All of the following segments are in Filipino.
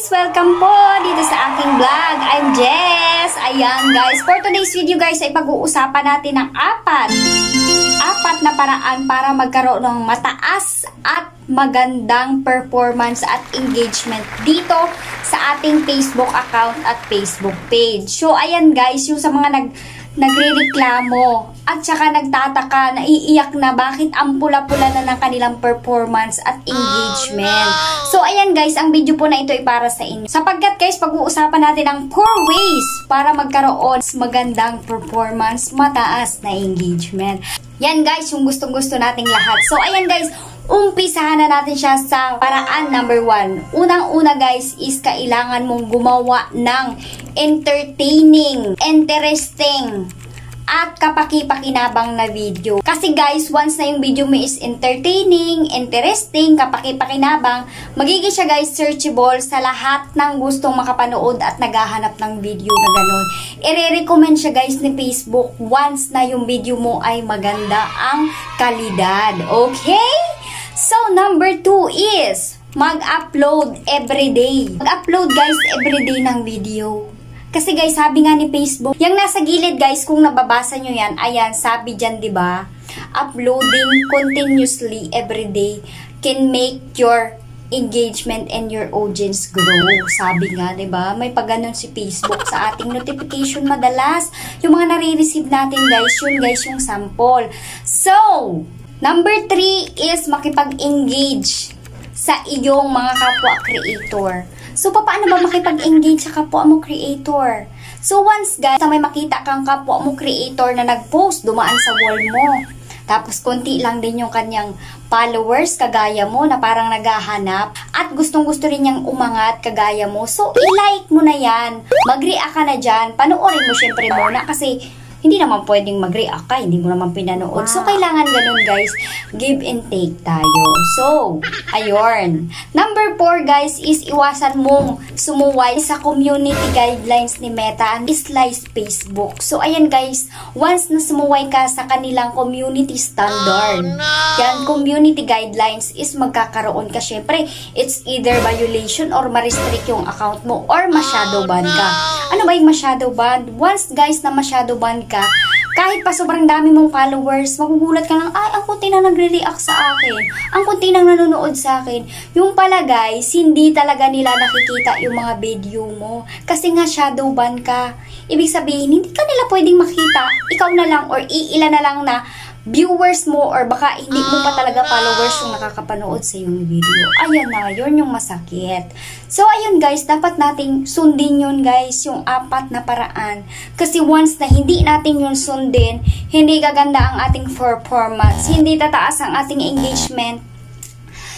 Welcome po dito sa aking vlog. I'm Jess. Ayan guys, for today's video guys ay pag-uusapan natin ng apat na paraan para magkaroon ng mataas at magandang performance at engagement dito sa ating Facebook account at Facebook page. So ayan guys, yung sa mga nagrereklamo at saka nagtataka, naiiyak na bakit ang pula-pula na ng kanilang performance at engagement. So ayan guys, ang video po na ito ay para sa inyo. Sapagkat guys, pag-uusapan natin ang 4 ways para magkaroon magandang performance, mataas na engagement. Yan guys, yung gustong-gusto nating lahat. So ayan guys, umpisahan na natin siya sa paraan number 1. Unang-una guys is kailangan mong gumawa ng entertaining, interesting, at kapaki-pakinabang na video. Kasi guys, once na yung video mo is entertaining, interesting, kapaki-pakinabang, magiging siya guys searchable sa lahat ng gustong makapanood at naghahanap ng video na ganun. I-recommend siya guys ni Facebook once na yung video mo ay maganda ang kalidad. Okay? So, number 2 is mag-upload everyday. Mag-upload guys everyday ng video. Kasi guys, sabi nga ni Facebook, yung nasa gilid guys, kung nababasa nyo yan, ayan, sabi dyan, diba? Uploading continuously everyday can make your engagement and your audience grow. Sabi nga, diba? May pagganon si Facebook sa ating notification madalas. Yung mga nare-receive natin guys, yun guys yung sample. So, number 3 is makipag-engage sa iyong mga kapwa creator. So, paano ba makipag-engage sa kapwa mo creator? So, once guys, may makita kang kapwa mo creator na nag-post, dumaan sa wall mo. Tapos, konti lang din yung kanyang followers, kagaya mo, na parang naghahanap. At gustong-gusto rin niyang umangat, kagaya mo. So, i-like mo na yan. Mag-react ka na dyan. Panoorin mo syempre muna kasi hindi naman pwedeng mag-react ka, hindi mo naman pinanood. So, kailangan ganun guys, give and take tayo. So, ayun. Number 4 guys is iwasan mong sumuway sa community guidelines ni Meta and slice Facebook. So, ayan guys, once na sumuway ka sa kanilang community standard, yan, community guidelines is magkakaroon ka. Syempre, it's either violation or ma-restrict yung account mo or ma-shadow ban ka. Ano ba yung ma-shadow ban? Once guys na ma-shadow ban ka, kahit pa sobrang dami mong followers, magugulat ka lang, ay, ang kunti nang nagre-react sa akin, ang kunti nang nanonood sa akin. Yung pala guys, hindi talaga nila nakikita yung mga video mo. Kasi nga shadow ban ka. Ibig sabihin, hindi ka nila pwedeng makita. Ikaw na lang or iilan na lang na viewers mo or baka hindi mo pa talaga followers yung nakakapanood sa yung video. Ayan na, yun yung masakit. So, ayun guys, dapat nating sundin yun guys, yung 4 na paraan. Kasi once na hindi natin yun sundin, hindi gaganda ang ating performance, hindi tataas ang ating engagement.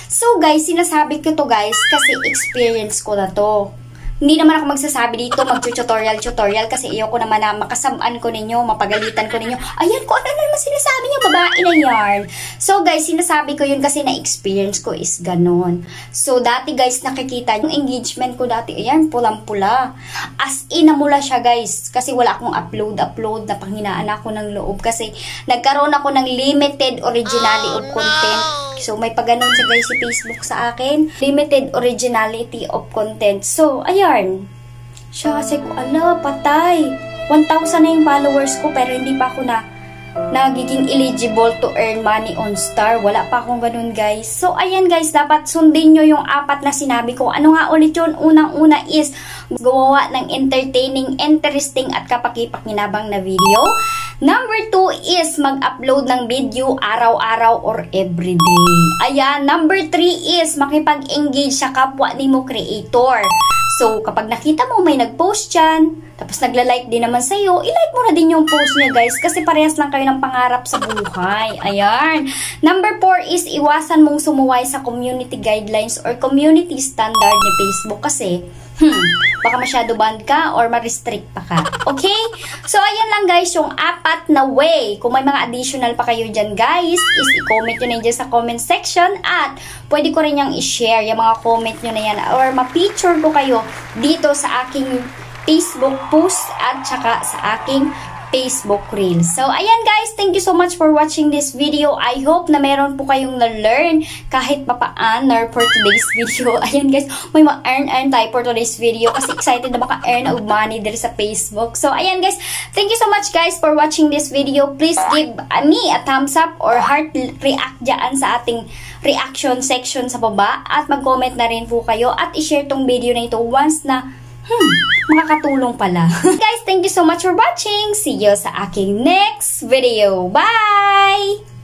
So guys, sinasabi ko to guys, kasi experience ko na to. Hindi naman ako magsasabi dito, mag-tutorial kasi ayoko naman na makasamaan ko ninyo, mapagalitan ko ninyo. Ayan ko, ano naman sinasabi niyo, babae na yarn. So guys, sinasabi ko yun kasi na-experience ko is ganon. So dati guys, nakikita yung engagement ko dati, ayan, pulang-pula. As in, namula siya guys, kasi wala akong upload na panghinaan ako ng loob. Kasi nagkaroon ako ng limited originality of content. So, may pagganon sa guys si Facebook sa akin. Limited originality of content. So, ayan. Siya kasi ko, ala, patay. 1,000 na yung followers ko pero hindi pa ako nagiging eligible to earn money on Star. Wala pa akong ganun guys. So, ayan guys, dapat sundin nyo yung 4 na sinabi ko. Ano nga ulit yun? Unang-una is gumawa ng entertaining, interesting at kapaki-pakinabang na video. Number 2 is mag-upload ng video araw-araw or everyday. Ayan. Number 3 is makipag-engage sa kapwa ni mo creator. So, kapag nakita mo may nag-post dyan, tapos nagla-like din naman sa'yo, i-like mo na din yung post niya guys kasi parehas lang kayo ng pangarap sa buhay. Ayan. Number 4 is iwasan mong sumuway sa community guidelines or community standard ni Facebook kasi baka masyado ban ka or ma-restrict pa ka. Okay? So, ayan lang guys yung 4 na way. Kung may mga additional pa kayo dyan guys, is i-comment nyo na dyan sa comment section at pwede ko rin yung i-share yung mga comment nyo na yan or ma-feature ko kayo dito sa aking Facebook post at saka sa aking Facebook Reels. So, ayan guys, thank you so much for watching this video. I hope na meron po kayong na-learn kahit papaan for today's video. Ayan guys, may ma-earn tayo for today's video kasi excited na maka-earn of money dito sa Facebook. So, ayan guys, thank you so much guys for watching this video. Please give me a thumbs up or heart react dyan sa ating reaction section sa baba at mag-comment na rin po kayo at i-share tong video na ito once na makakatulong pala. Guys, thank you so much for watching. See you sa aking next video. Bye!